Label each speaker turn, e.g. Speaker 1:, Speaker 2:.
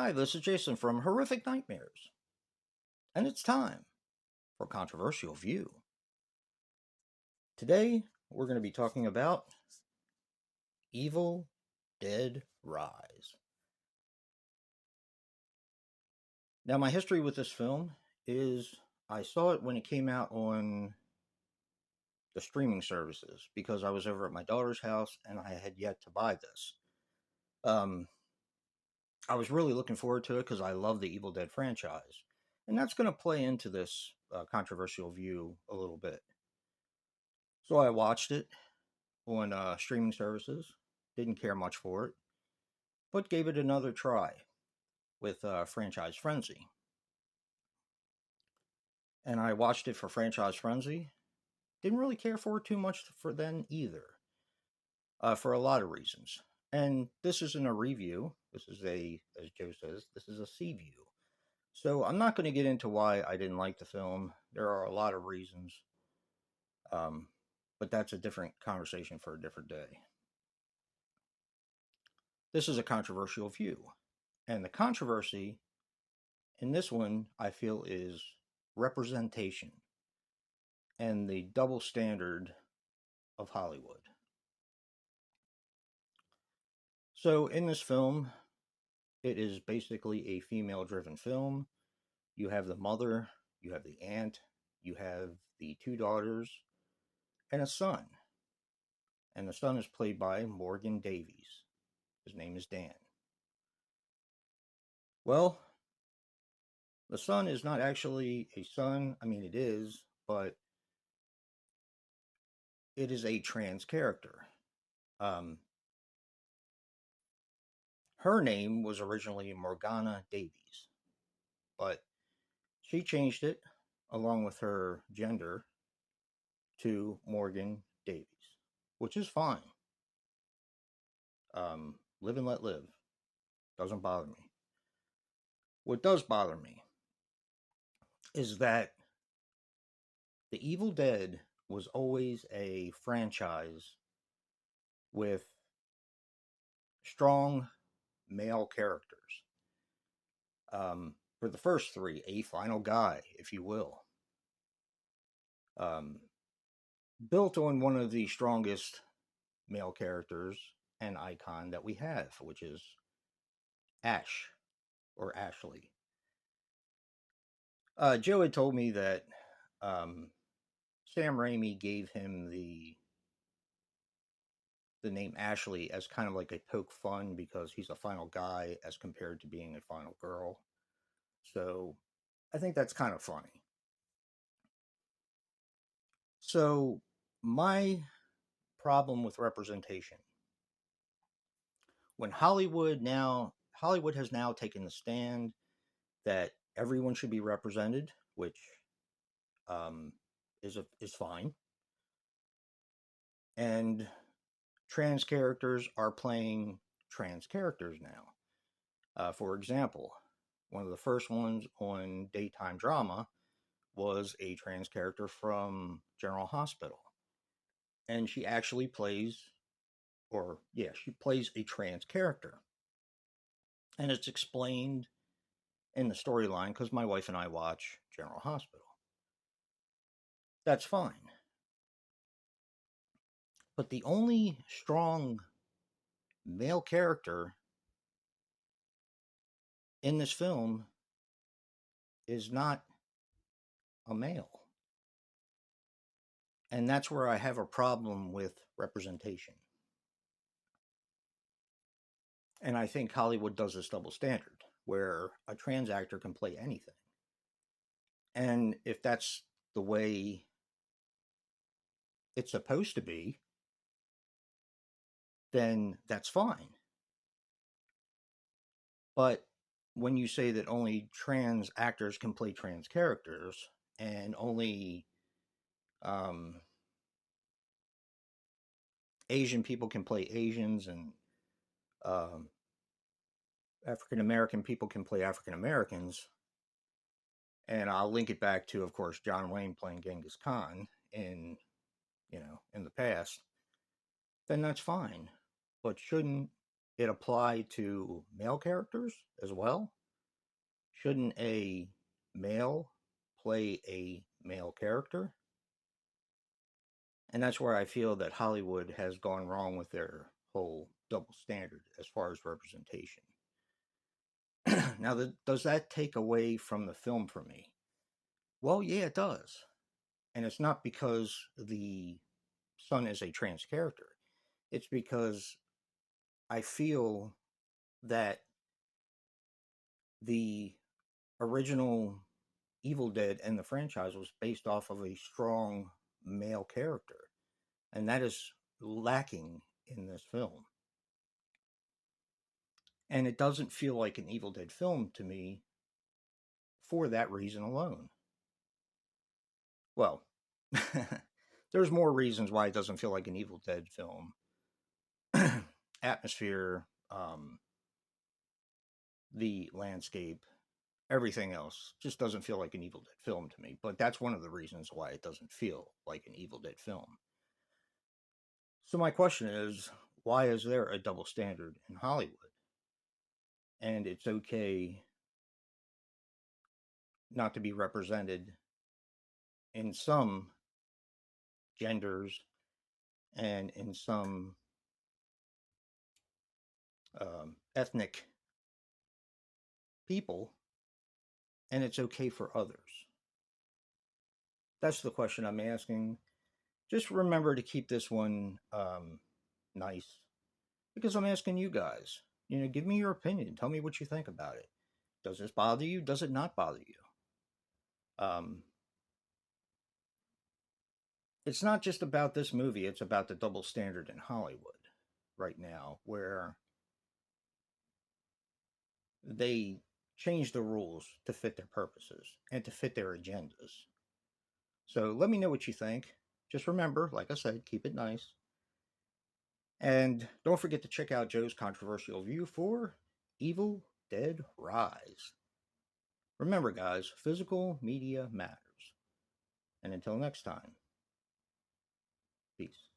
Speaker 1: Hi, this is Jason from Horrific Nightmares, and it's time for a controversial view. Today, we're going to be talking about Evil Dead Rise. Now, my history with this film is I saw it when it came out on the streaming services because I was over at my daughter's house and I had yet to buy this. Um, I was really looking forward to it because I love the Evil Dead franchise, and that's going to play into this controversial view a little bit. So I watched it on streaming services. Didn't care much for it, but gave it another try with Franchise Frenzy. And I watched it for Franchise Frenzy. Didn't really care for it too much for then either, for a lot of reasons. And this isn't a review. This is as Joe says, this is a C view. So I'm not going to get into why I didn't like the film. There are a lot of reasons. But that's a different conversation for a different day. This is a controversial view. And the controversy in this one, I feel, is representation and the double standard of Hollywood. So, in this film, it is basically a female driven film. You have the mother, you have the aunt, you have the two daughters, and a son. And the son is played by Morgan Davies. His name is Dan. Well, the son is not actually a son. I mean, it is, but it is a trans character. Um, Her name was originally Morgana Davies, but she changed it along with her gender to Morgan Davies, which is fine. Live and let live. Doesn't bother me. What does bother me is that The Evil Dead was always a franchise with strong male characters. For the first three, a final guy, if you will. Um, Built on one of the strongest male characters and icon that we have, which is Ash or Ashley. Joe had told me that um, Sam Raimi gave him the name Ashley as kind of like a poke fun because he's a final guy as compared to being a final girl. So I think that's kind of funny. So my problem with representation when Hollywood has now taken the stand that everyone should be represented, which um, is fine, and trans characters are playing trans characters now. For example, one of the first ones on daytime drama was a trans character from General Hospital, and she actually plays, or yeah, she plays a trans character, and it's explained in the storyline because my wife and I watch General Hospital. That's fine. But the only strong male character in this film is not a male. And that's where I have a problem with representation. And I think Hollywood does this double standard where a trans actor can play anything. And if that's the way it's supposed to be, then that's fine. But when you say that only trans actors can play trans characters and only um, Asian people can play Asians and um, African American people can play African Americans, and I'll link it back to, of course, John Wayne playing Genghis Khan in the past, then that's fine. But shouldn't it apply to male characters as well? Shouldn't a male play a male character? And that's where I feel that Hollywood has gone wrong with their whole double standard as far as representation. Now, does that take away from the film for me? Well, yeah, it does. And it's not because the son is a trans character. It's because I feel that the original Evil Dead and the franchise was based off of a strong male character, and that is lacking in this film. And it doesn't feel like an Evil Dead film to me for that reason alone. Well, there's more reasons why it doesn't feel like an Evil Dead film. Atmosphere, the landscape, everything else just doesn't feel like an Evil Dead film to me. But that's one of the reasons why it doesn't feel like an Evil Dead film. So my question is, why is there a double standard in Hollywood? And it's okay not to be represented in some genders and in some ethnic people, and it's okay for others. That's the question I'm asking. Just remember to keep this one nice, because I'm asking you guys. Give me your opinion. Tell me what you think about it. Does this bother you? Does it not bother you? Um, it's not just about this movie, it's about the double standard in Hollywood right now, where they change the rules to fit their purposes and to fit their agendas. So let me know what you think. Just remember, like I said, keep it nice. And don't forget to check out Joe's controversial view for Evil Dead Rise. Remember, guys, physical media matters. And until next time, peace.